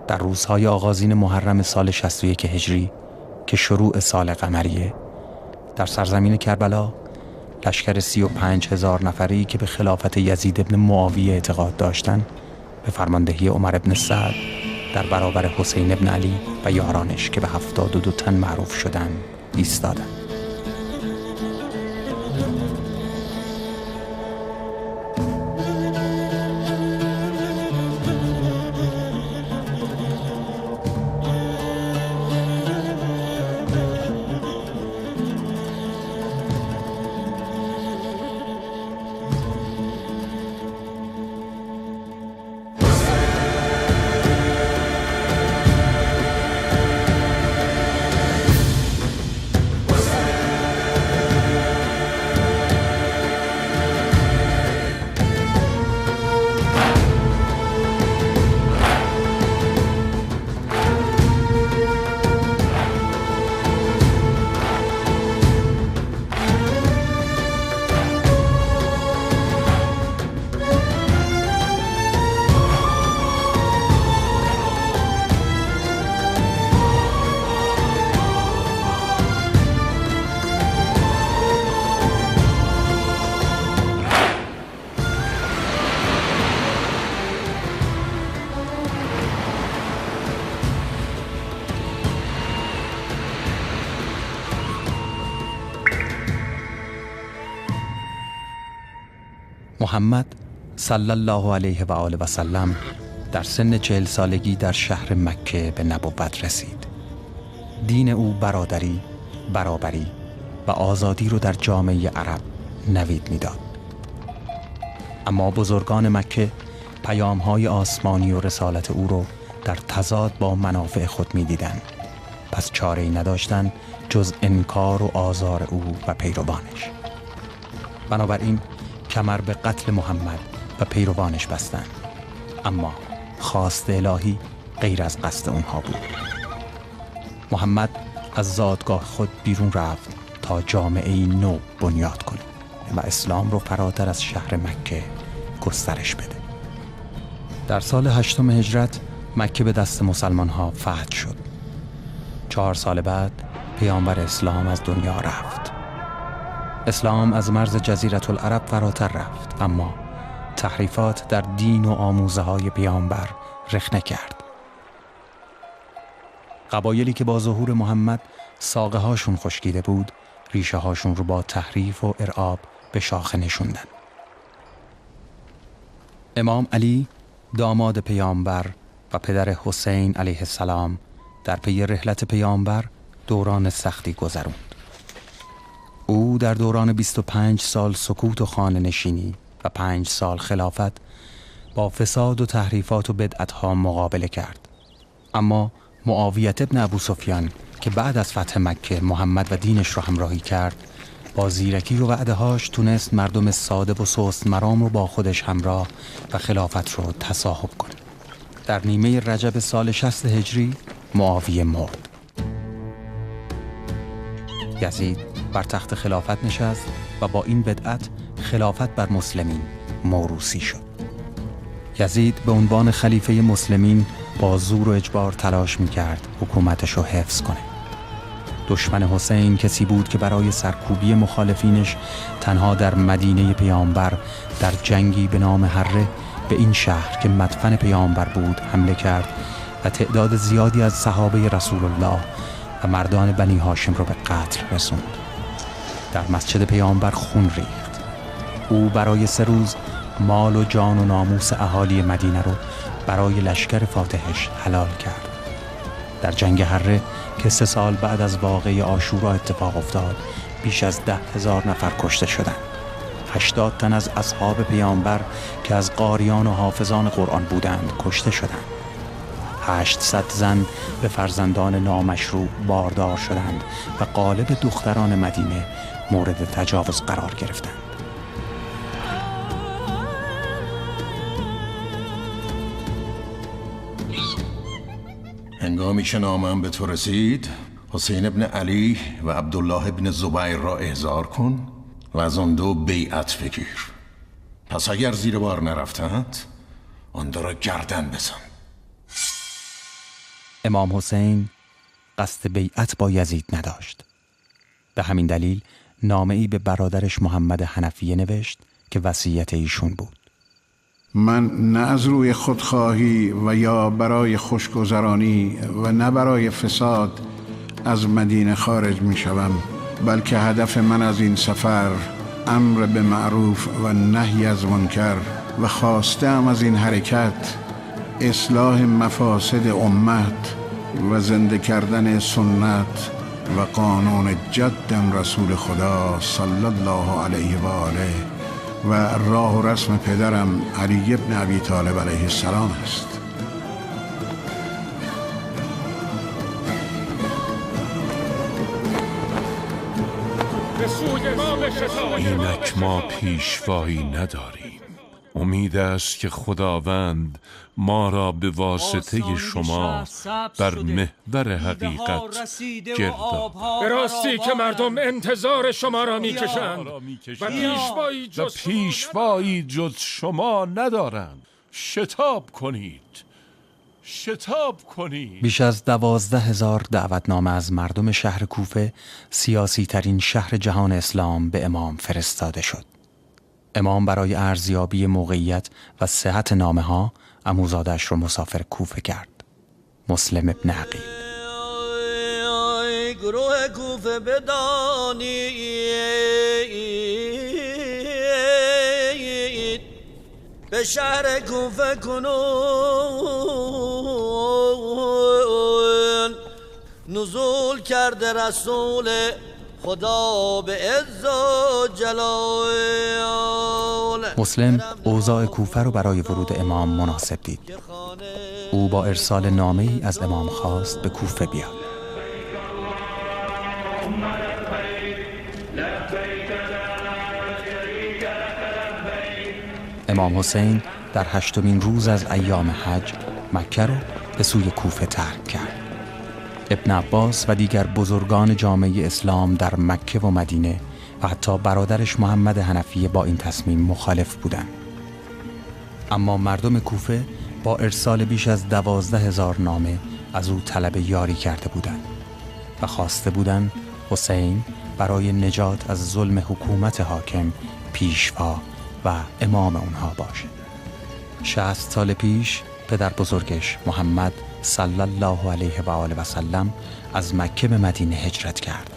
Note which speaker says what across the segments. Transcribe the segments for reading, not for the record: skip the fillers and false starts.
Speaker 1: در روزهای آغازین محرم سال 61 هجری که شروع سال قمریه، در سرزمین کربلا لشکر 35,000 نفری که به خلافت یزید ابن معاویه اعتقاد داشتند به فرماندهی عمر ابن سعد در برابر حسین ابن علی و یارانش که به 72 تن معروف شدند ایستادند. محمد صلی الله علیه و آله و سلم در سن 40 سالگی در شهر مکه به نبوت رسید. دین او برادری، برابری و آزادی رو در جامعه عرب نوید میداد. اما بزرگان مکه پیام‌های آسمانی و رسالت او رو در تضاد با منافع خود می‌دیدند. پس چاره‌ای نداشتند جز انکار و آزار او و پیروانش. بنابراین کمر به قتل محمد و پیروانش بستند. اما خواست الهی غیر از قصد اونها بود. محمد از زادگاه خود بیرون رفت تا جامعه‌ای نو بنیاد کنه و اسلام رو فراتر از شهر مکه گسترش بده. در سال 8 هجرت مکه به دست مسلمان ها فتح شد. 4 سال بعد پیامبر اسلام از دنیا رفت. اسلام از مرز جزیره العرب فراتر رفت، اما تحریفات در دین و آموزه های پیامبر رخنه کرد. قبایلی که با ظهور محمد ساقه هاشون خشکیده بود، ریشه هاشون رو با تحریف و ارعاب به شاخه نشوندن. امام علی داماد پیامبر و پدر حسین علیه السلام در پی رحلت پیامبر دوران سختی گذروند. او در دوران 25 سال سکوت و خانه نشینی و 5 سال خلافت با فساد و تحریفات و بدعتها مقابله کرد. اما معاویه ابن ابو سفیان که بعد از فتح مکه محمد و دینش را همراهی کرد، با زیرکی و وعده‌هاش تونست مردم ساده و سست مرام رو با خودش همراه و خلافت رو تصاحب کنه. در نیمه رجب سال 60 هجری معاویه مرد. یزید بر تخت خلافت نشست و با این بدعت خلافت بر مسلمین موروثی شد. یزید به عنوان خلیفه مسلمین با زور و اجبار تلاش می‌کرد حکومتش رو حفظ کنه. دشمن حسین کسی بود که برای سرکوبی مخالفینش تنها در مدینه پیامبر در جنگی به نام هره به این شهر که مدفن پیامبر بود حمله کرد و تعداد زیادی از صحابه رسول الله و مردان بنی هاشم رو به قتل رسوند. در مسجد پیامبر خون ریخت. او برای 3 روز مال و جان و ناموس اهالی مدینه رو برای لشکر فاتحش حلال کرد. در جنگ هره که 3 سال بعد از واقعه عاشورا اتفاق افتاد، بیش از 10,000 نفر کشته شدند. 80 تن از اصحاب پیامبر که از قاریان و حافظان قرآن بودند کشته شدند. 800 زن به فرزندان نامشروع باردار شدند و غالب دختران مدینه مورد تجاوز قرار گرفتند.
Speaker 2: هنگامی که نامه‌ام به تو رسید، حسین ابن علی و عبدالله ابن زبیر را احضار کن و از آن 2 بیعت بگیر. پس اگر زیر بار نرفتند، آن 2 را گردن بزن.
Speaker 1: امام حسین قصد بیعت با یزید نداشت. به همین دلیل نامه‌ای به برادرش محمد حنفیه نوشت که وصیت ایشون بود.
Speaker 3: من نه از روی خودخواهی و یا برای خوشگذرانی و نه برای فساد از مدینه خارج می شوم، بلکه هدف من از این سفر امر به معروف و نهی از منکر و خواستم از این حرکت اصلاح مفاسد امت و زنده کردن سنت و قانون جدم رسول خدا صلی الله علیه و آله و راه و رسم پدرم علی بن ابی طالب علیه السلام است.
Speaker 4: اینک ما پیشوایی نداریم. امید است که خداوند ما را به واسطه شما بر محور حقیقت گردآورد.
Speaker 5: به راستی که مردم انتظار شما را میکشند و
Speaker 4: پیشوایی جز شما ندارند. شتاب کنید.
Speaker 1: بیش از 12,000 دعوتنامه از مردم شهر کوفه، سیاسی ترین شهر جهان اسلام، به امام فرستاده شد. امام برای ارزیابی موقعیت و صحت نامه ها عموزادش رو مسافر کوفه کرد. مسلم ابن عقیل.
Speaker 6: گروه کوفه بدانید، به شهر کوفه کنون نزول کرده رسول خدا به عز و جلال.
Speaker 1: مسلم اوضاع کوفه رو برای ورود امام مناسب دید. او با ارسال نامه‌ای از امام خواست به کوفه بیاد. امام حسین در 8مین روز از ایام حج مکه رو به سوی کوفه ترک کرد. ابن عباس و دیگر بزرگان جامعه اسلام در مکه و مدینه و حتی برادرش محمد حنفیه با این تصمیم مخالف بودند. اما مردم کوفه با ارسال بیش از 12,000 نامه از او طلب یاری کرده بودند و خواسته بودند حسین برای نجات از ظلم حکومت حاکم پیشوا و امام اونها باشه. 60 سال پیش پدر بزرگش محمد صلی الله علیه و آله و سلم از مکه به مدینه هجرت کرد.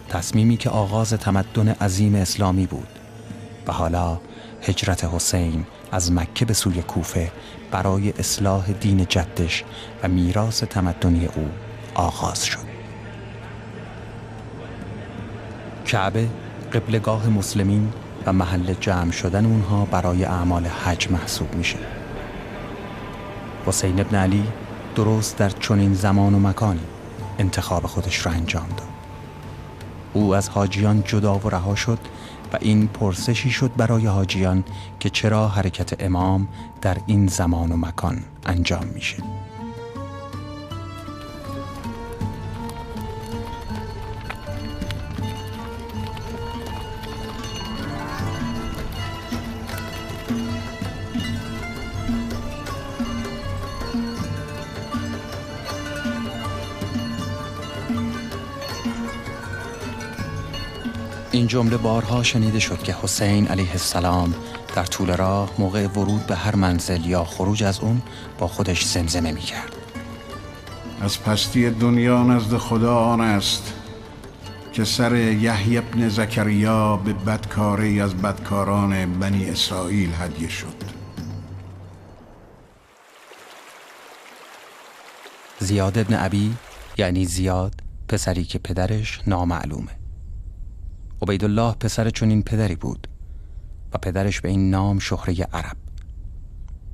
Speaker 1: تصمیمی که آغاز تمدن عظیم اسلامی بود و حالا هجرت حسین از مکه به سوی کوفه برای اصلاح دین جدش و میراث تمدنی او آغاز شد. کعبه قبلگاه مسلمین و محل جمع شدن اونها برای اعمال حج محسوب میشه. حسین ابن علی درست در چنین زمان و مکانی انتخاب خودش را انجام داد. او از حاجیان جدا و رها شد و این پرسشی شد برای حاجیان که چرا حرکت امام در این زمان و مکان انجام میشه. این جمله بارها شنیده شد که حسین علیه السلام در طول راه موقع ورود به هر منزل یا خروج از اون با خودش زمزمه می کرد.
Speaker 3: از پستی دنیا نزد خدا آن است که سر یحیی ابن زکریا به بدکاری از بدکاران بنی اسرائیل هدیه شد.
Speaker 1: زیاد ابن ابی یعنی زیاد پسری که پدرش نامعلومه. عبیدالله پسر چنین پدری بود و پدرش به این نام شهره عرب.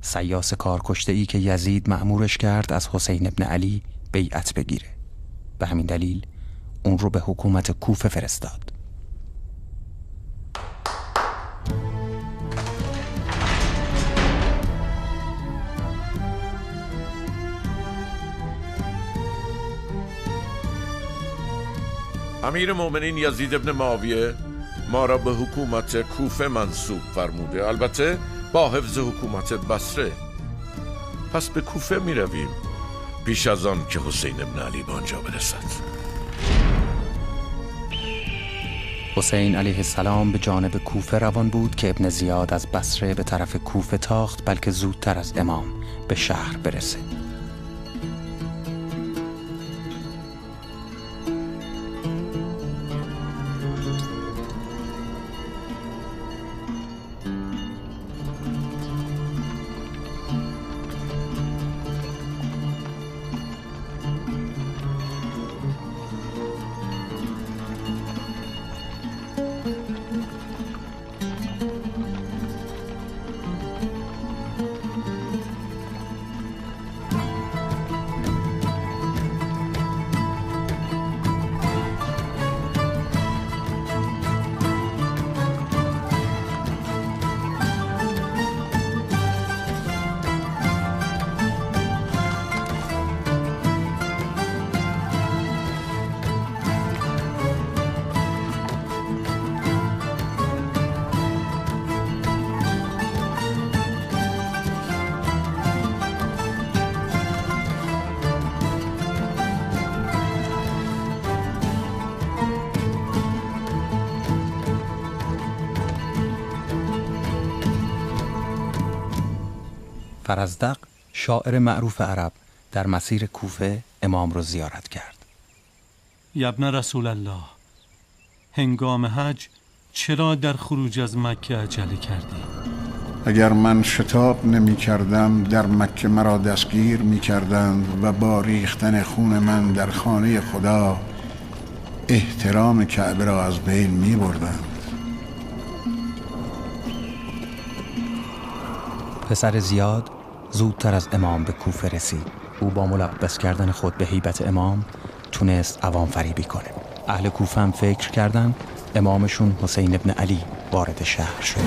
Speaker 1: سیاس کارکشته‌ای که یزید مأمورش کرد از حسین ابن علی بیعت بگیره. به همین دلیل اون رو به حکومت کوفه فرستاد.
Speaker 7: امیر مومنین یزید ابن معاویه ما را به حکومت کوفه منصوب فرموده، البته با حفظ حکومت بصره. پس به کوفه می رویم پیش از آن که حسین ابن علی به آنجا برسد.
Speaker 1: حسین علیه السلام به جانب کوفه روان بود که ابن زیاد از بصره به طرف کوفه تاخت، بلکه زودتر از امام به شهر برسه. فرزدق شاعر معروف عرب در مسیر کوفه امام رو زیارت کرد.
Speaker 8: ابن رسول الله، هنگام حج چرا در خروج از مکه عجله کردی؟
Speaker 3: اگر من شتاب نمی کردم در مکه مرا دستگیر می کردند و با ریختن خون من در خانه خدا احترام کعبه را از بین می بردند.
Speaker 1: پسر زیاد زودتر از امام به کوفه رسید. او با ملبس کردن خود به هیبت امام تونست عوام فریبی کنه. اهل کوفه هم فکر کردن امامشون حسین ابن علی وارد شهر شده.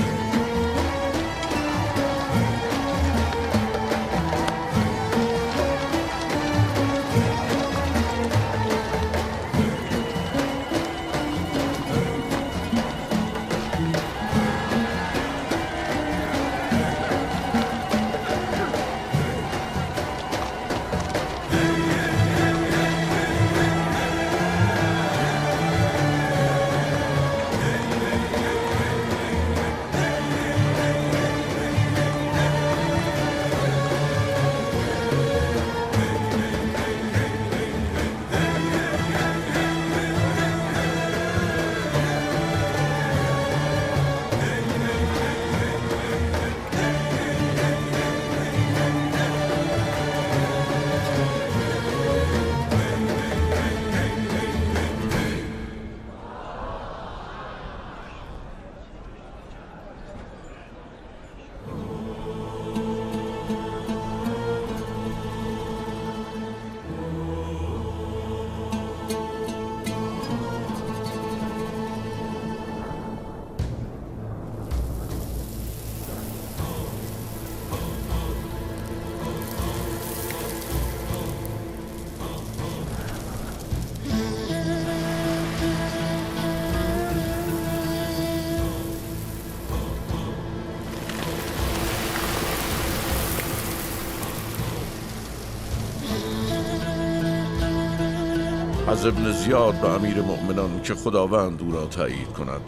Speaker 7: از ابن زیاد به امیر مؤمنان که خداوند او را تایید کند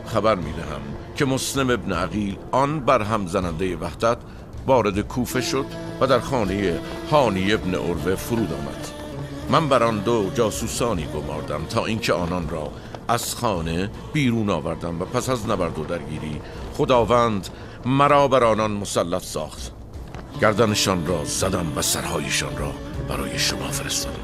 Speaker 7: خبر می‌دهم که مسلم ابن عقیل آن برهم زننده وحدت وارد کوفه شد و در خانه هانی ابن عروه فرود آمد. من بر آن دو جاسوسانی گماردم تا اینکه آنان را از خانه بیرون آوردم و پس از نبرد و درگیری خداوند مرا بر آنان مسلط ساخت. گردنشان را زدم و سرهایشان را برای شما فرستادم.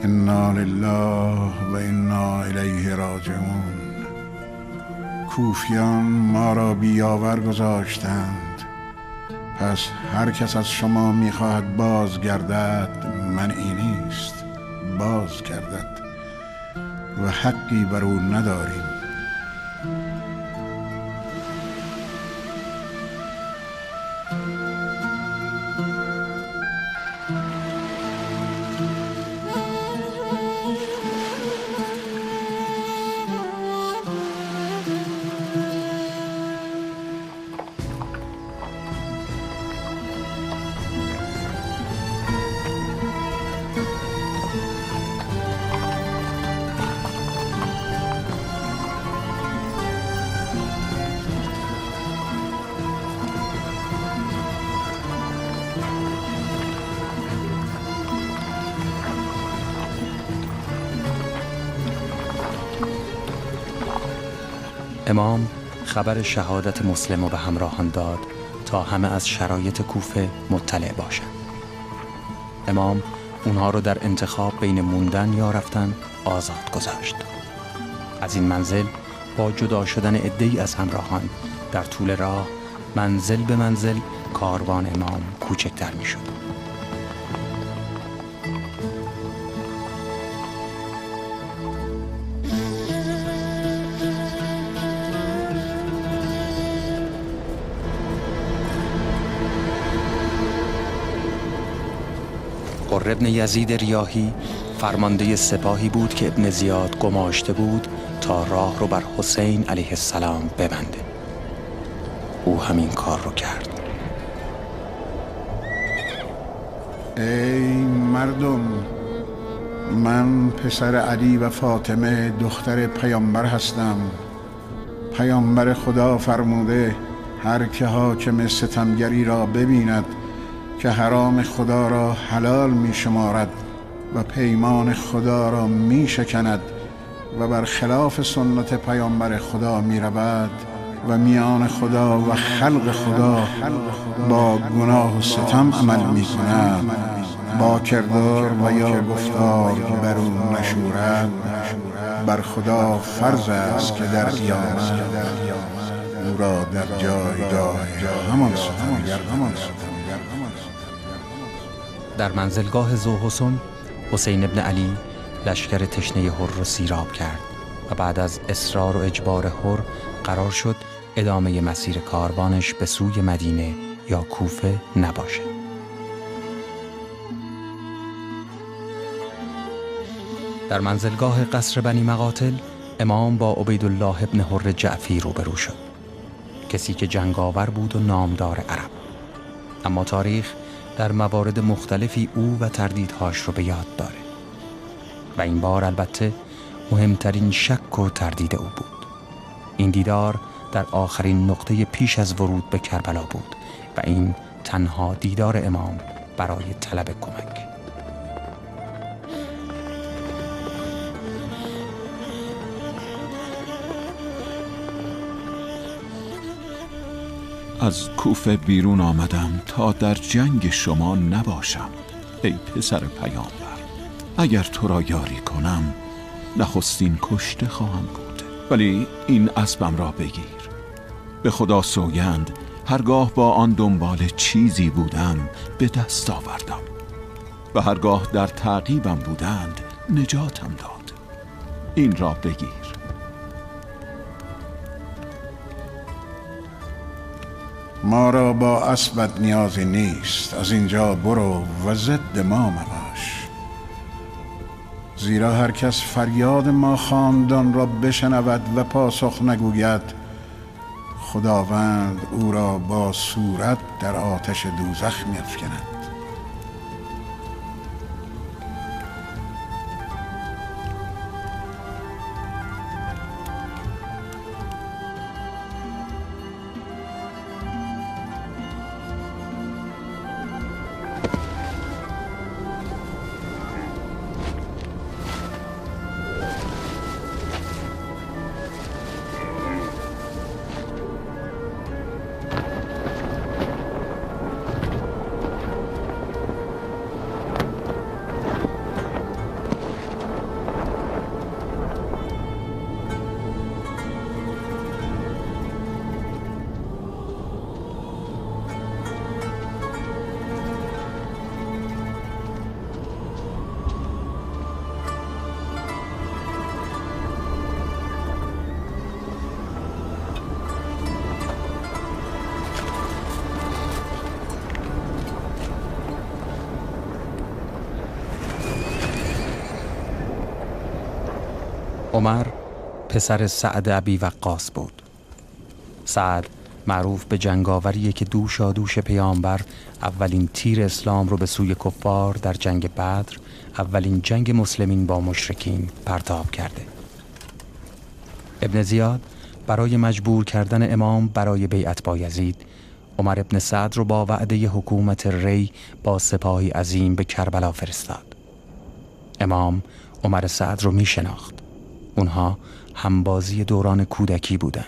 Speaker 3: انا لله و انا الیه راجعون. کوفیان ما را بیاور گذاشتند، پس هر کس از شما میخواهد بازگردد منعی نیست، بازگردد و حقی بر او نداریم.
Speaker 1: امام خبر شهادت مسلم رو به همراهان داد تا همه از شرایط کوفه مطلع باشند. امام اونها رو در انتخاب بین موندن یا رفتن آزاد گذاشت. از این منزل با جدا شدن عده‌ای از همراهان در طول راه منزل به منزل کاروان امام کوچکتر می شد. قره ابن یزید ریاحی فرمانده سپاهی بود که ابن زیاد گماشته بود تا راه رو بر حسین علیه السلام ببنده. او همین کار رو کرد.
Speaker 3: ای مردم، من پسر علی و فاطمه دختر پیامبر هستم. پیامبر خدا فرموده هر که حاکم ستمگری را ببیند که حرام خدا را حلال می شمارد و پیمان خدا را می شکند و بر خلاف سنت پیامبر خدا می رود و میان خدا و خلق خدا با گناه و ستم عمل می کند، با کردار و یا گفتار بر او نشورد، بر خدا فرض است که در قیامت او را در جایگاه همان ستمگر
Speaker 1: در منزلگاه ذوحسن حسین ابن علی لشکر تشنه حر رو سیراب کرد و بعد از اصرار و اجبار حر قرار شد ادامه مسیر کاروانش به سوی مدینه یا کوفه نباشه. در منزلگاه قصر بنی مقاتل امام با عبیدالله ابن حر جعفی روبرو شد، کسی که جنگاور بود و نامدار عرب. اما تاریخ در موارد مختلفی او و تردیدهاش رو به یاد داره و این بار البته مهمترین شک و تردید او بود. این دیدار در آخرین نقطه پیش از ورود به کربلا بود و این تنها دیدار امام برای طلب کمک.
Speaker 9: از کوفه بیرون آمدم تا در جنگ شما نباشم ای پسر پیامبر. اگر تو را یاری کنم نخستین کشته خواهم بود، ولی این اسبم را بگیر. به خدا سوگند هرگاه با آن دنبال چیزی بودم به دست آوردم و هرگاه در تعقیبم بودند نجاتم داد. این را بگیر.
Speaker 3: ما را با اسبت نیازی نیست، از اینجا برو و ضد ما مباش، زیرا هر کس فریاد ما خاندان را بشنود و پاسخ نگوید خداوند او را با صورت در آتش دوزخ می‌افکند.
Speaker 1: عمر پسر سعد ابی وقاص بود. سعد معروف به جنگاوریه که دوش پیامبر اولین تیر اسلام رو به سوی کفار در جنگ بدر، اولین جنگ مسلمین با مشرکین پرتاب کرده. ابن زیاد برای مجبور کردن امام برای بیعت با یزید، عمر ابن سعد رو با وعده حکومت ری با سپاهی عظیم به کربلا فرستاد. امام عمر سعد رو می شناخت. اونها همبازی دوران کودکی بودن.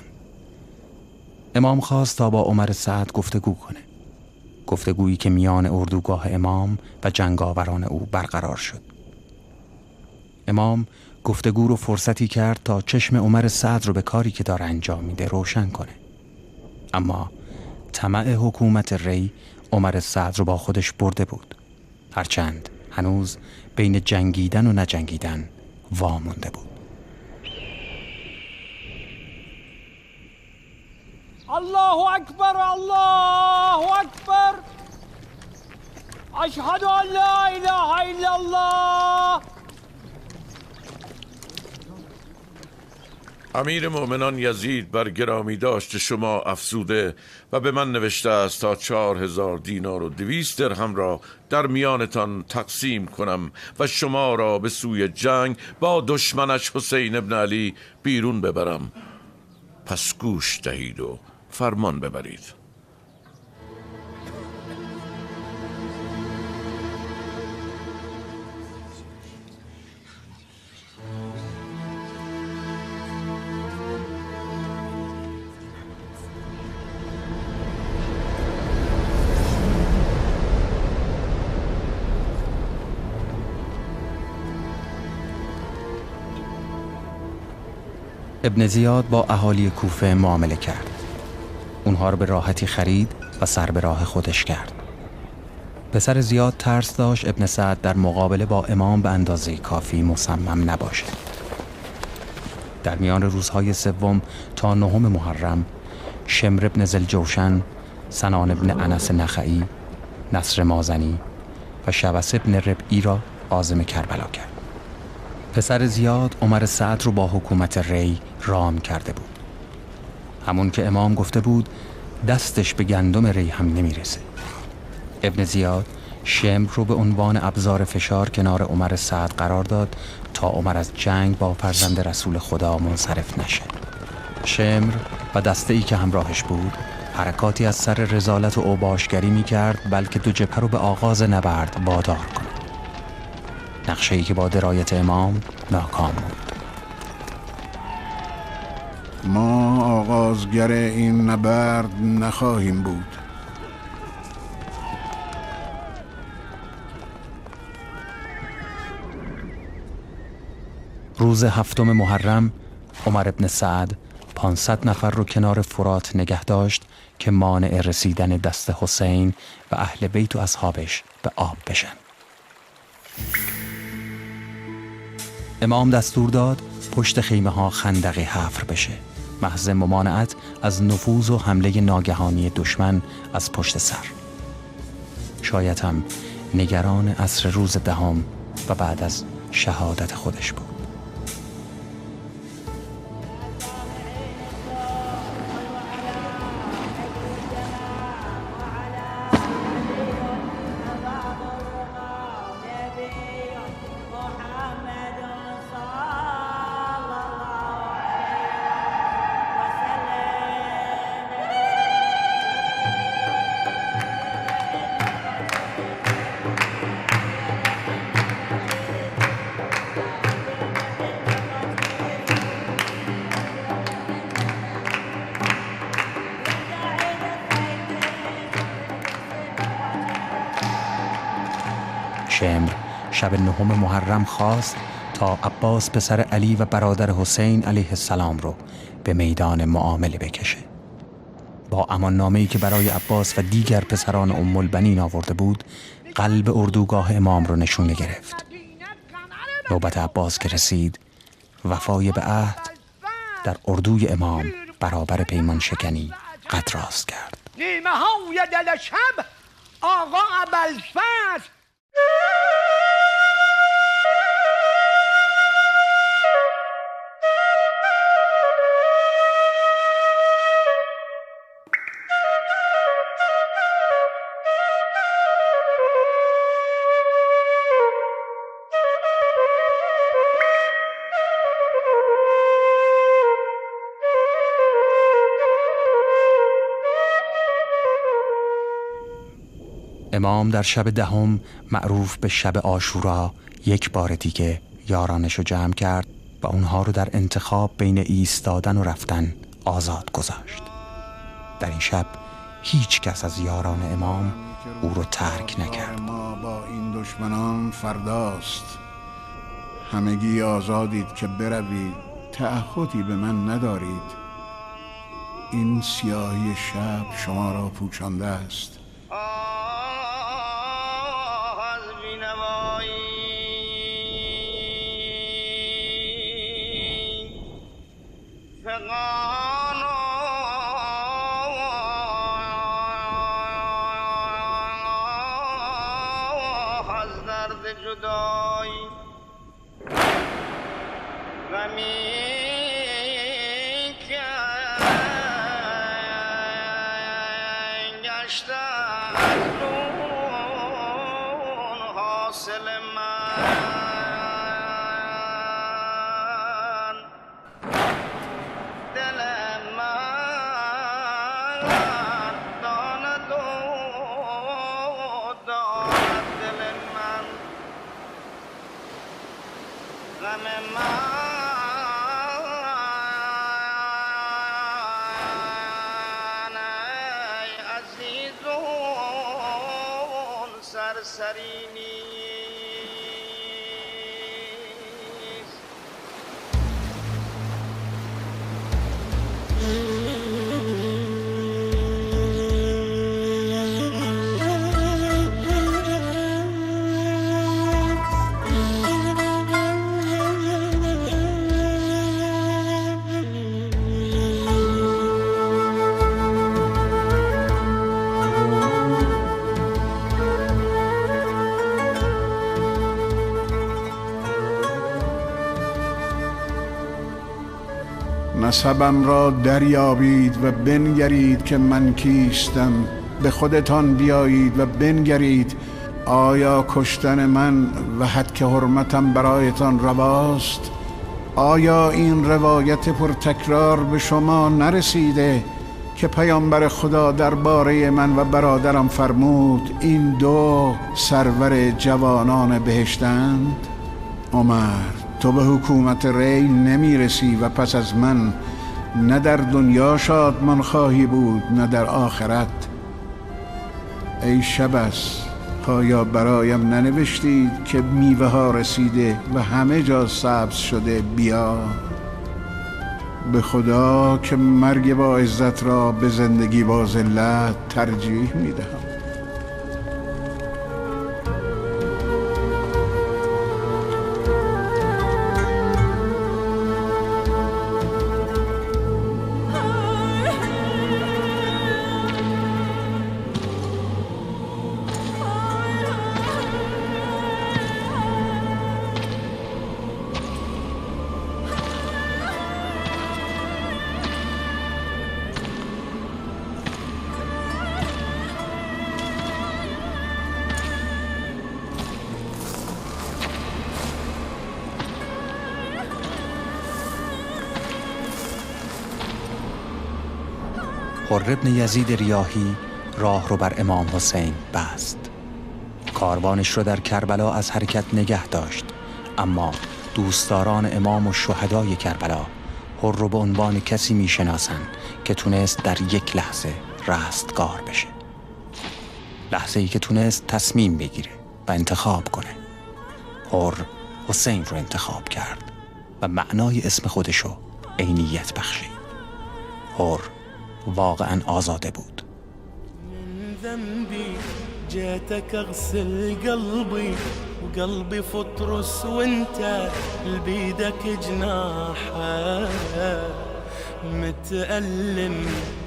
Speaker 1: امام خواست تا با عمر سعد گفتگو کنه. گفتگویی که میان اردوگاه امام و جنگاوران او برقرار شد. امام گفتگو رو فرصتی کرد تا چشم عمر سعد رو به کاری که داره انجام میده روشن کنه. اما طمع حکومت ری عمر سعد رو با خودش برده بود. هرچند هنوز بین جنگیدن و نجنگیدن وامونده بود.
Speaker 10: الله اکبر الله اکبر اشهد ان لا اله الا الله.
Speaker 7: امیر مؤمنان یزید بر گرامی داشت شما افزوده و به من نوشته است تا 4000 دینار و 200 درهم را در میانتان تقسیم کنم و شما را به سوی جنگ با دشمنش حسین ابن علی بیرون ببرم. پس گوش دهید و فرمان ببرید.
Speaker 1: ابن زیاد با اهالی کوفه معامله کرد. اونها رو به راحتی خرید و سر به راه خودش کرد. پسر زیاد ترس داشت ابن سعد در مقابله با امام به اندازه کافی مصمم نباشه. در میان روزهای 3 تا 9 محرم، شمر ابن ذوالجوشن، سنان ابن انس نخعی، نصر مازنی و شبس ابن ربعی را عازم کربلا کرد. پسر زیاد عمر سعد رو با حکومت ری رام کرده بود. همون که امام گفته بود دستش به گندم ری هم نمیرسه. ابن زیاد شمر رو به عنوان ابزار فشار کنار عمر سعد قرار داد تا عمر از جنگ با فرزند رسول خدا منصرف نشه. شمر و دسته ای که همراهش بود حرکاتی از سر رذالت و اوباشگری می کرد، بلکه 2 جبهه رو به آغاز نبرد وادار کنه. نقشه‌ای که با درایت امام ناکام بود.
Speaker 3: ما آغازگر این نبرد نخواهیم بود.
Speaker 1: روز 7 محرم عمر ابن سعد 500 نفر رو کنار فرات نگه داشت که مانع رسیدن دست حسین و اهل بیت و اصحابش به آب بشن. امام دستور داد پشت خیمه ها خندقی حفر بشه، محض ممانعت از نفوذ و حمله ناگهانی دشمن از پشت سر. شاید هم نگران عصر روز 10 و بعد از شهادت خودش بود. شمر شب 9 محرم خواست تا عباس پسر علی و برادر حسین علیه السلام رو به میدان معامله بکشه. با اماننامه‌ای که برای عباس و دیگر پسران ام البنین آورده بود، قلب اردوگاه امام رو نشونه گرفت. نوبت عباس که رسید، وفای به عهد در اردوی امام برابر پیمان شکنی قد راست کرد.
Speaker 10: نیمه های دل شب آقا ابوالفضل
Speaker 1: امام در شب دهم معروف به شب عاشورا یک بار دیگه یارانشو جمع کرد و اونها رو در انتخاب بین ایستادن و رفتن آزاد گذاشت. در این شب هیچ کس از یاران امام او رو ترک نکرد.
Speaker 3: ما با این دشمنان فرداست. همگی آزادید که بروید، تعهدی به من ندارید. این سیاهی شب شما را پوشانده است. نسبم را دریابید و بنگرید که من کیستم. به خودتان بیایید و بنگرید آیا کشتن من و حد حرمتم برایتان رواست؟ آیا این روایت پرتکرار به شما نرسیده که پیامبر خدا درباره من و برادرم فرمود این دو سرور جوانان بهشتند؟ عمر، تو به حکومت ری نمیرسی و پس از من نه در دنیا شادمان خواهی بود نه در آخرت. ای شبس، آیا برایم ننوشتید که میوه ها رسیده و همه جا سبز شده؟ بیا. به خدا که مرگ با عزت را به زندگی با ذلت ترجیح میدهم.
Speaker 1: حر ابن یزید ریاحی راه رو بر امام حسین بست. کاروانش رو در کربلا از حرکت نگه داشت، اما دوستداران امام و شهدای کربلا حر رو به عنوان کسی میشناسن که تونست در یک لحظه رستگار بشه. لحظه‌ای که تونست تصمیم بگیره و انتخاب کنه. حر حسین رو انتخاب کرد و معنای اسم خودشو عینیت بخشید. حر واقعا آزاده بود.
Speaker 11: من ذنبي جيتك اغسل قلبي وقلبي فطرس وانت لبيدك جناحه متألم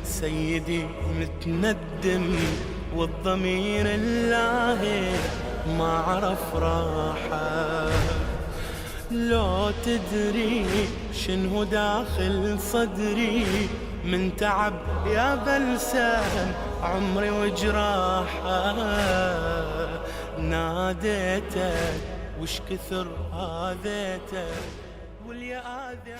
Speaker 11: سيدي متندم والضمير الله ما عرف راحه لو تدري شنو داخل صدري من تعب يا بلسم عمري وجراحه ناديتك وش كثر آذيتك واليا آذي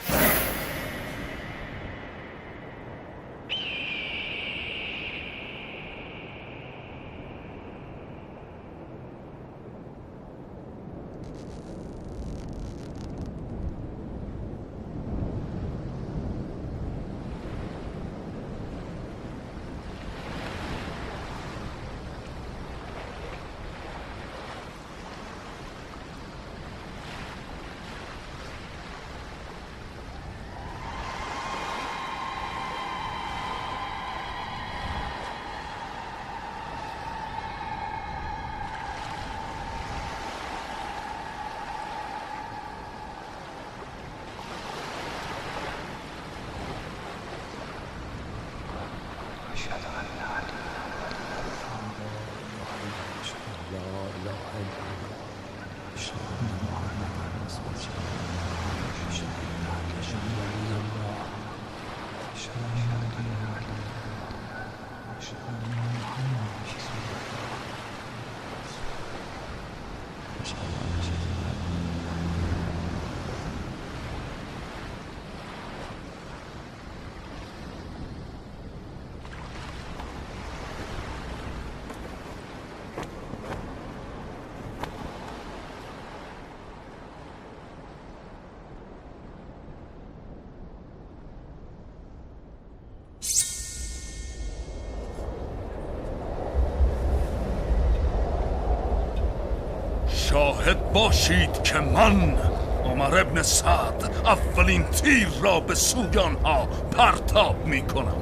Speaker 4: شاهد باشید که من عمر ابن سعد اولین تیر را به سوی آنها پرتاب می کنم.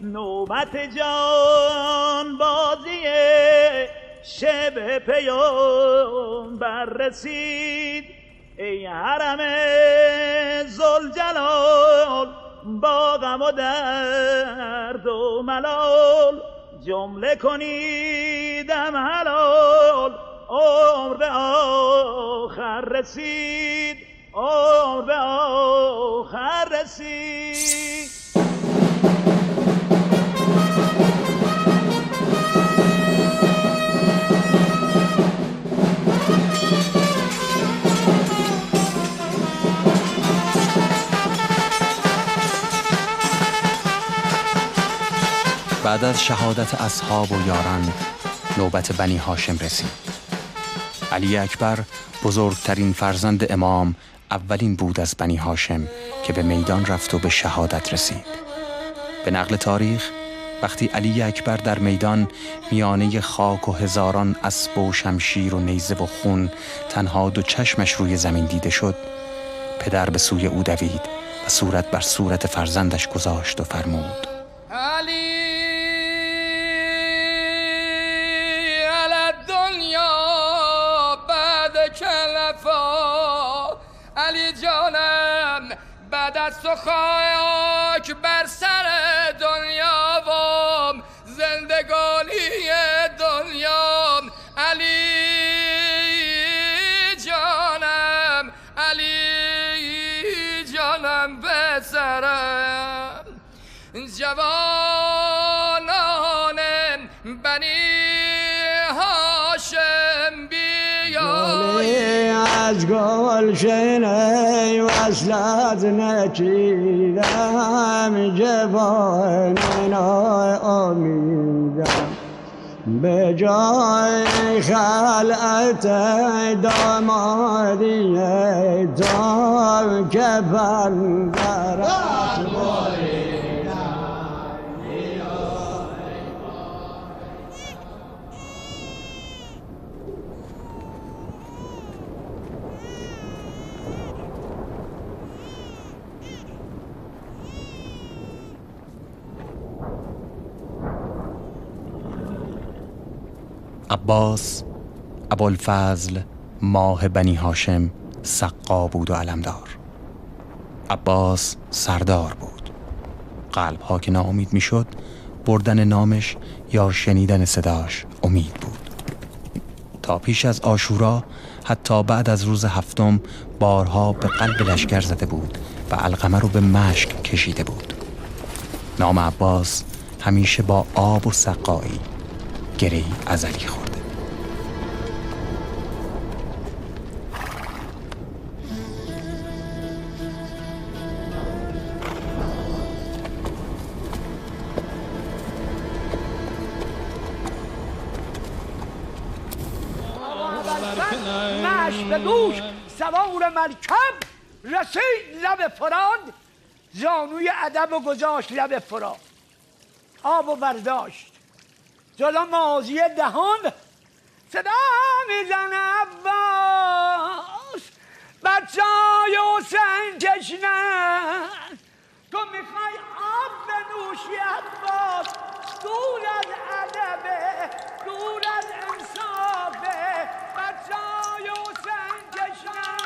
Speaker 12: نوبت جان بازی شب پیامبر رسید. ای حرم ذوالجلال با غم و درد و ملال، جمله کنیدم حلال عمر به آخر رسید، عمر به آخر رسید.
Speaker 1: بعد از شهادت اصحاب و یاران نوبت بنی هاشم رسید. علی اکبر بزرگترین فرزند امام اولین بود از بنی هاشم که به میدان رفت و به شهادت رسید. به نقل تاریخ وقتی علی اکبر در میدان میانه خاک و هزاران اسب و شمشیر و نیزه و خون تنها دو چشمش روی زمین دیده شد، پدر به سوی او دوید و صورت بر صورت فرزندش گذاشت و فرمود:
Speaker 13: علی علی الدنیا دست و خاک بر سر دنیا و زندگانی دنیا. علی جانم، علی جانم به سرم. جوانان بنی هاشم بیایید
Speaker 10: از گلشن وصلت نچیدم، جوان امیدم به جای خلعت دامادی تو که بندرت
Speaker 1: عباس ابوالفضل ماه بنی هاشم سقا بود و علمدار. عباس سردار بود. قلب‌ها که ناامید میشد بردن نامش یا شنیدن صداش امید بود. تا پیش از عاشورا حتی بعد از روز هفتم بارها به قلب لشکر زده بود و علقمه رو به مشک کشیده بود. نام عباس همیشه با آب و سقایی گره‌ای ازلی خورده.
Speaker 10: مشت به دوش سوار مرکب رسید لب فراد، زانوی ادب و گذاشت لب فراد، آب و برداشت جلو ماضی دهان، صدا میزن عباس بچای حسین کشنن، تو میخوای آب بنوشی عباس، دور از ادبه دور از انصافه، بچای حسین کشنن.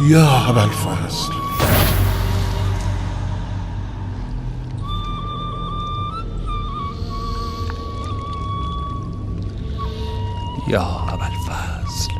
Speaker 3: یا ابوالفضل،
Speaker 1: یا ابوالفضل.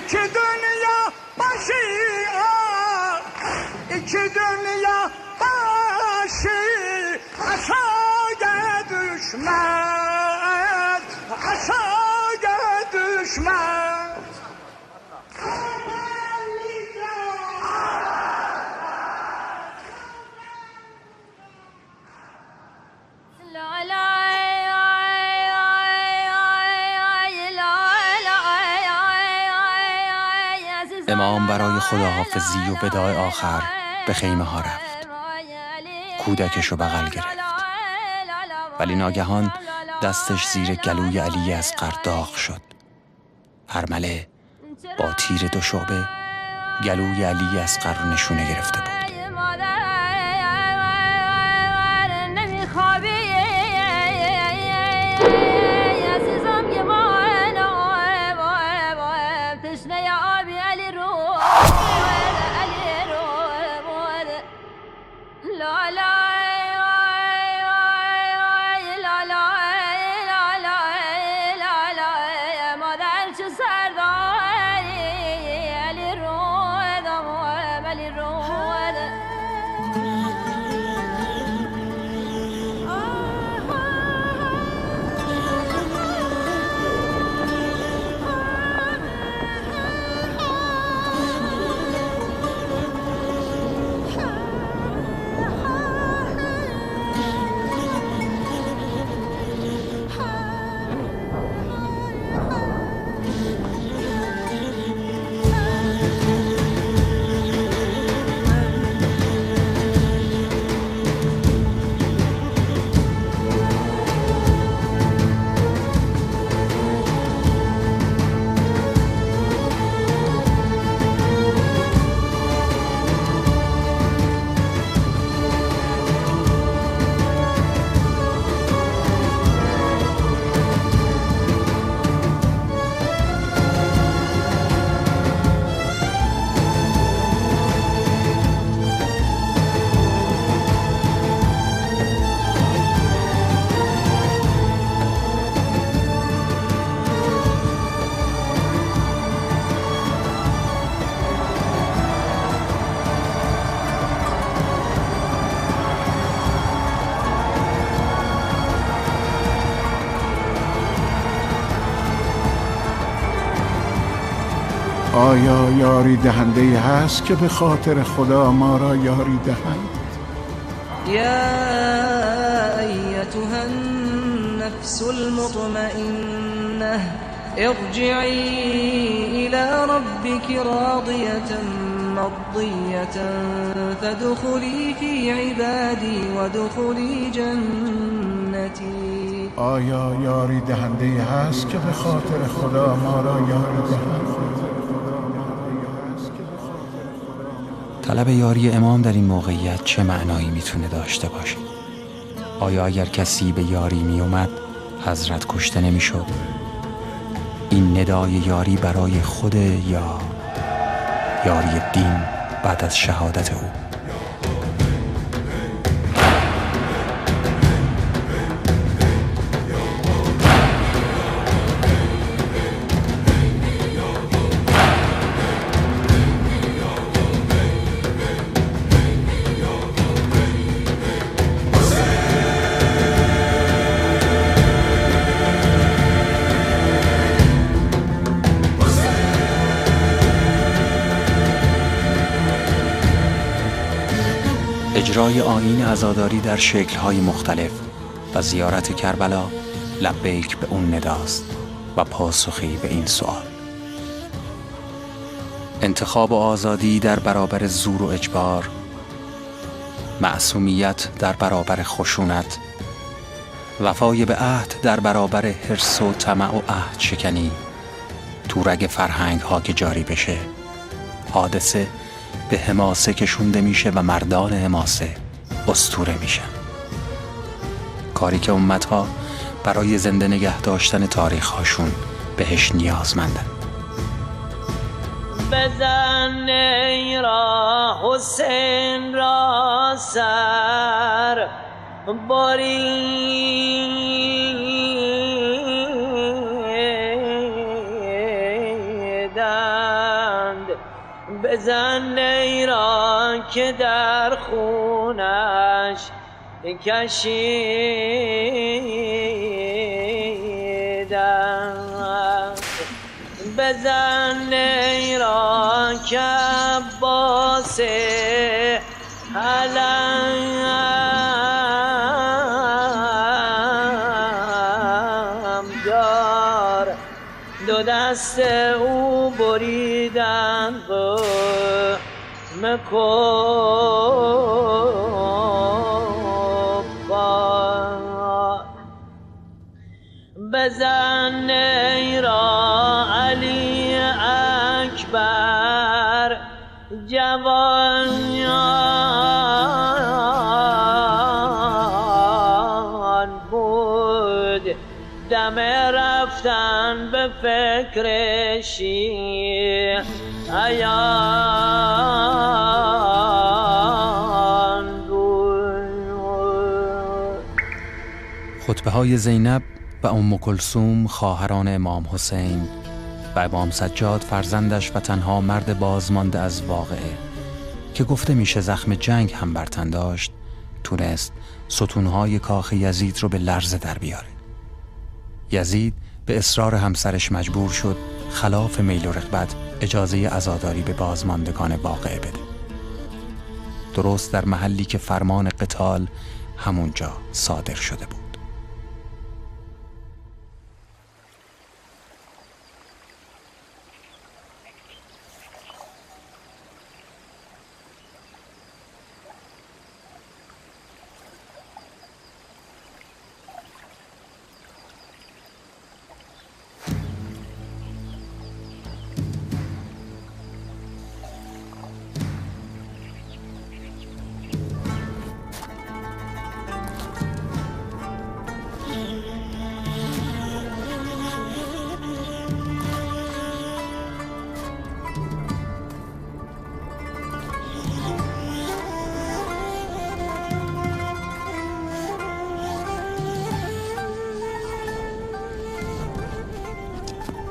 Speaker 10: iki dünya başı, iki dünya başı, aşağı düşmez, aşağı düşmez.
Speaker 1: امام برای خداحافظی و وداع آخر به خیمه ها رفت. کودکش رو بغل گرفت، ولی ناگهان دستش زیر گلوی علی اصغر داغ شد. ارمله با تیر 2 شعبه گلوی علی اصغر رو نشونه گرفته بود.
Speaker 3: آیا یاری دهنده هست که به خاطر خدا ما را یاری دهند؟
Speaker 14: یا ایتها النفس المطمئنه ارجعی الى ربك راضیة مرضیة فادخلی فی عبادی وادخلی جنتی.
Speaker 3: آیا یاری دهنده هست که به خاطر خدا ما را یاری دهند؟
Speaker 1: طلب یاری امام در این موقعیت چه معنایی میتونه داشته باشه؟ آیا اگر کسی به یاری میومد حضرت کشته نمیشد؟ این ندای یاری برای خود یا یاری دین بعد از شهادت او؟ اجرای آیین عزاداری در شکل‌های مختلف و زیارت کربلا لبیک به اون نداست و پاسخی به این سوال. انتخاب و آزادی در برابر زور و اجبار، معصومیت در برابر خشونت، وفای به عهد در برابر حرص و طمع و عهد شکنی، تو رگ فرهنگ ها که جاری بشه، حادثه به حماسه کشونده میشه و مردان حماسه اسطوره میشن. کاری که امتها برای زنده نگه داشتن تاریخ هاشون بهش نیازمندن.
Speaker 15: بزن ای را حسین را سر بریدن بزن نی را که در خونش کشیدم، بزن نی را که عباس علمدار دو دست او بریدن مکوبا، بزن نی را علی اکبر جوان بود، دم رفتن به فکر عیان بود.
Speaker 1: خطبه های زینب و ام کلثوم خواهران امام حسین و امام سجاد فرزندش و تنها مرد بازمانده از واقعه که گفته میشه زخم جنگ هم بر تن داشت، تونست ستونهای کاخ یزید رو به لرزه در بیاره. یزید به اصرار همسرش مجبور شد خلاف میل و رغبت اجازه عزاداری به بازماندگان واقعه بده، درست در محلی که فرمان قتال همونجا صادر شده بود.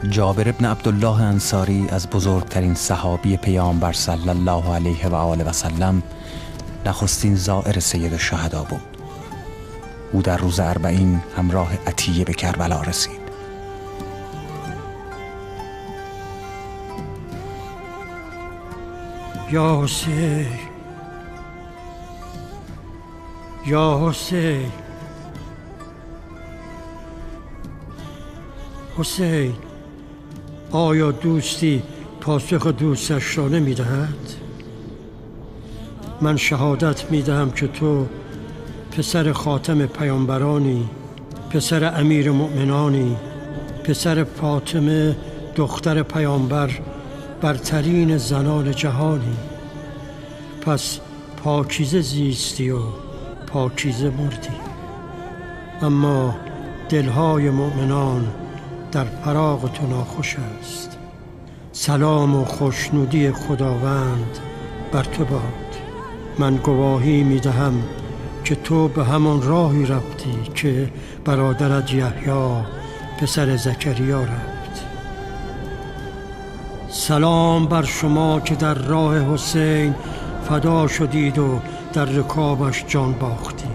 Speaker 1: جابر ابن عبدالله انصاری از بزرگترین صحابی پیامبر صلی الله علیه و آله و سلم نخستین زائر سید الشهدا بود. او در روز اربعین همراه عطیه به کربلا رسید.
Speaker 16: یا حسین، یا حسین، حسین، آیا دوستی پاسخ دوستش را نمی‌دهد؟ من شهادت می‌دهم که تو پسر خاتم پیامبرانی، پسر امیر مؤمنانی، پسر فاطمه دختر پیامبر، برترین زنان جهانی. پس پاکیزه زیستی و پاکیزه مردی، اما دلهای مؤمنان در فراق تو ناخوش است. سلام و خوشنودی خداوند بر تو باد. من گواهی می‌دهم که تو به همان راهی رفتی که برادرت یحیی پسر زکریا رفت. سلام بر شما که در راه حسین فدا شدید و در رکابش جان باختید.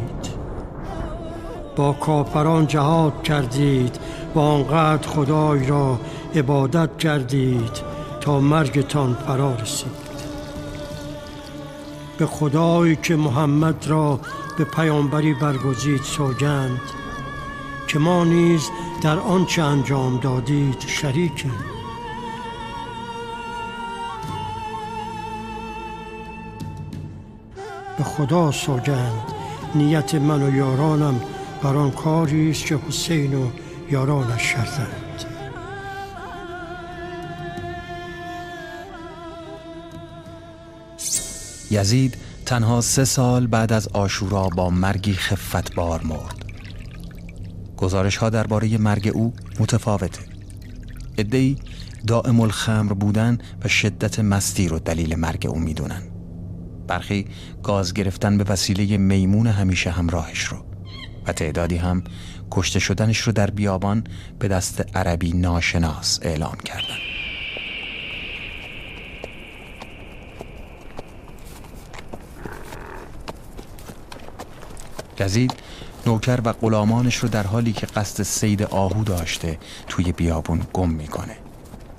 Speaker 16: با کافران جهاد کردید و آنقدر خدای را عبادت کردید تا مرگتان فرا رسید. به خدایی که محمد را به پیامبری برگزید سوگند که ما نیز در آنچه انجام دادید شریکیم. به خدا سوگند نیت من و یارانم بر آن کاری است که حسین و یارانش کردند.
Speaker 1: یزید تنها 3 سال بعد از عاشورا با مرگی خفتبار مرد. گزارش ها درباره مرگ او متفاوته. عده‌ای دائم الخمر بودن و شدت مستی رو دلیل مرگ او میدونن. برخی گاز گرفتن به وسیله میمون همیشه همراهش رو و تعدادی هم کشته شدنش رو در بیابان به دست عربی ناشناس اعلام کردن. یزید نوکر و غلامانش رو در حالی که قصد صید آهو داشته توی بیابون گم میکنه.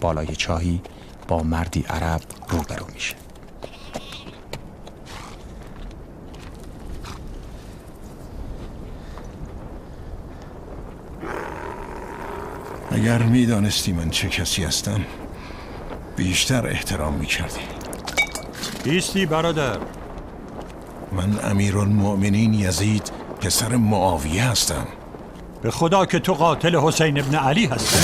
Speaker 1: بالای چاهی با مردی عرب روبرو میشه.
Speaker 2: اگر میدانستی من چه کسی هستم بیشتر احترام میکردی.
Speaker 17: کیستی برادر؟
Speaker 2: من امیرالمؤمنین یزید پسر معاویه هستم.
Speaker 17: به خدا که تو قاتل حسین ابن علی هستی.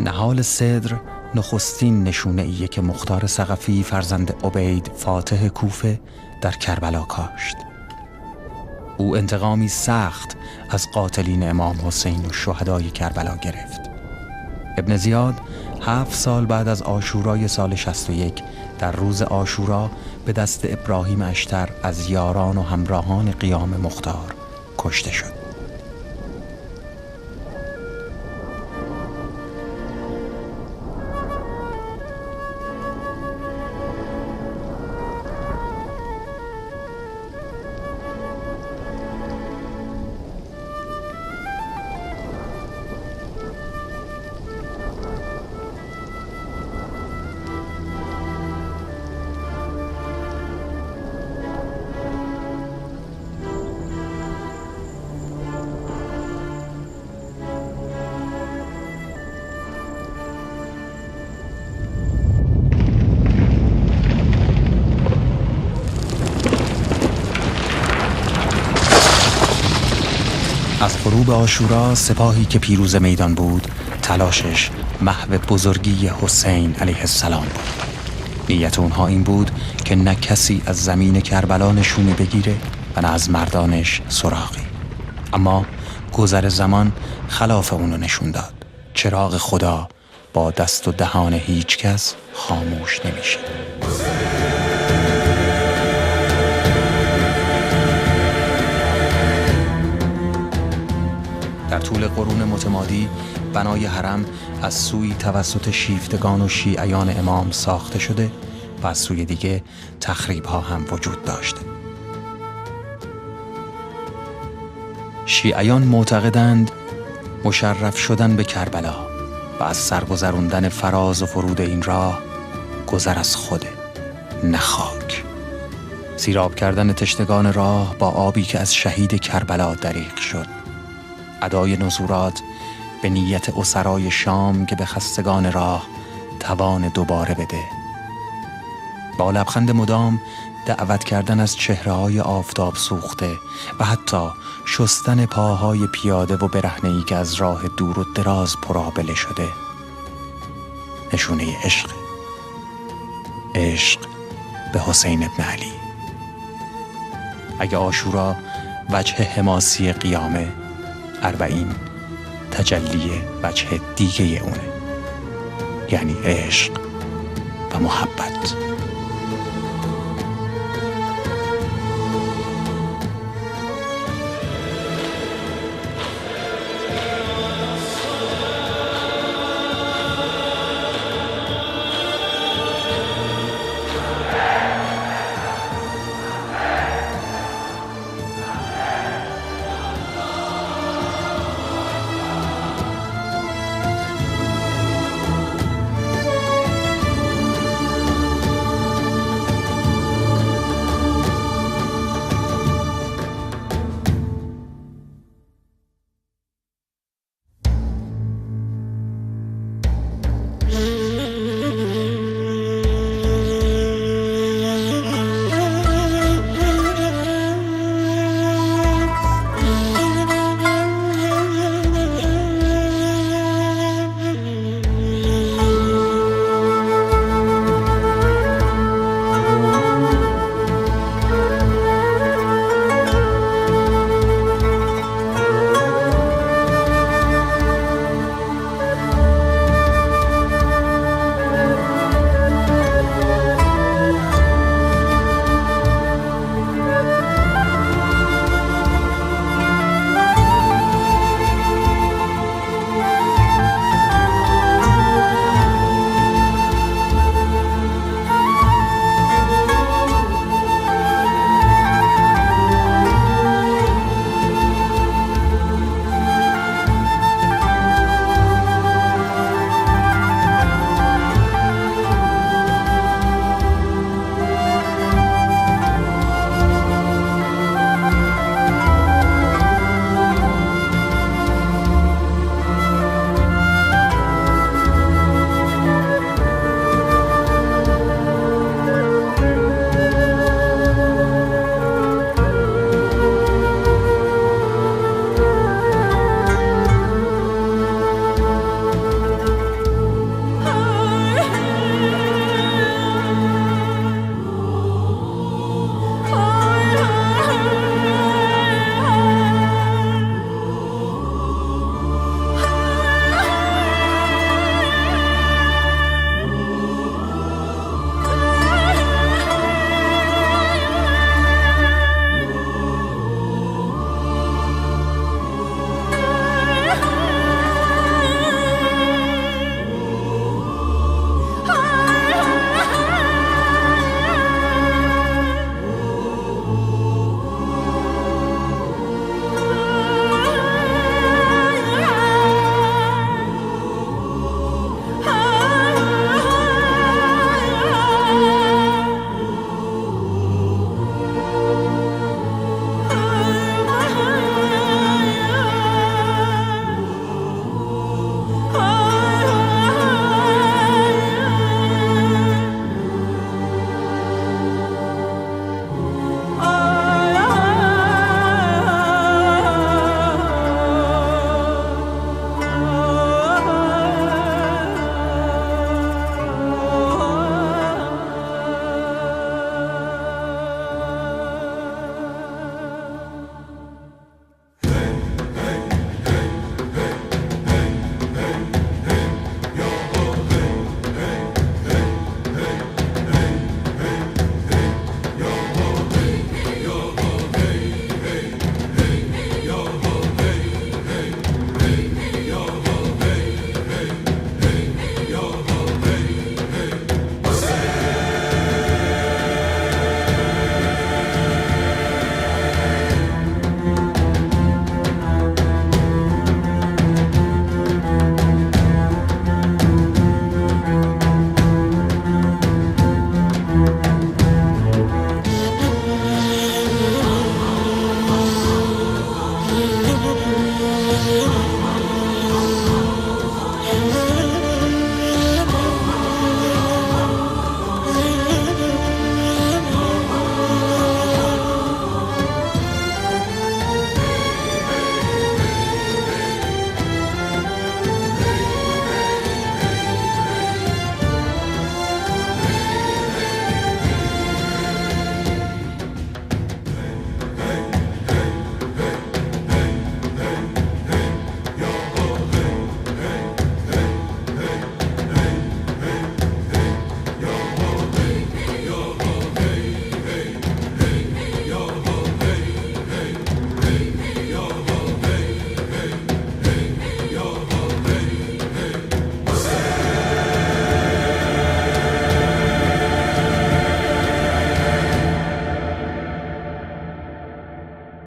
Speaker 1: نهال صدر نخستین نشونه ایه که مختار ثقفی فرزند عبید فاتح کوفه در کربلا کاشت. او انتقامی سخت از قاتلین امام حسین و شهدای کربلا گرفت. ابن زیاد 7 سال بعد از عاشورای سال 61 در روز عاشورا به دست ابراهیم اشتر از یاران و همراهان قیام مختار کشته شد. از غروب عاشورا سپاهی که پیروز میدان بود تلاشش محو بزرگی حسین علیه السلام بود. نیت اونها این بود که نه کسی از زمین کربلا نشونی بگیره و نه از مردانش سراغی. اما گذر زمان خلاف اونو نشون داد. چراغ خدا با دست و دهان هیچ کس خاموش نمیشه. در طول قرون متمادی بنای حرم از سوی توسط شیفتگان و شیعیان امام ساخته شده و از سوی دیگه تخریب‌ها هم وجود داشته. شیعیان معتقدند مشرف شدن به کربلا و از سرگذروندن فراز و فرود این راه گذر از خوده، نه خاک. سیراب کردن تشنگان راه با آبی که از شهید کربلا دریغ شد. ادای نزورات به نیت اسرای شام که به خستگان راه توان دوباره بده. با لبخند مدام دعوت کردن از چهره‌های آفتاب سوخته و حتی شستن پاهای پیاده و برهنه‌ای که از راه دور و دراز پرآبله شده. نشونه عشق به حسین ابن علی. اگه عاشورا وجه حماسی قیامه، 40 تجلی وجه دیگه اونه، یعنی عشق و محبت.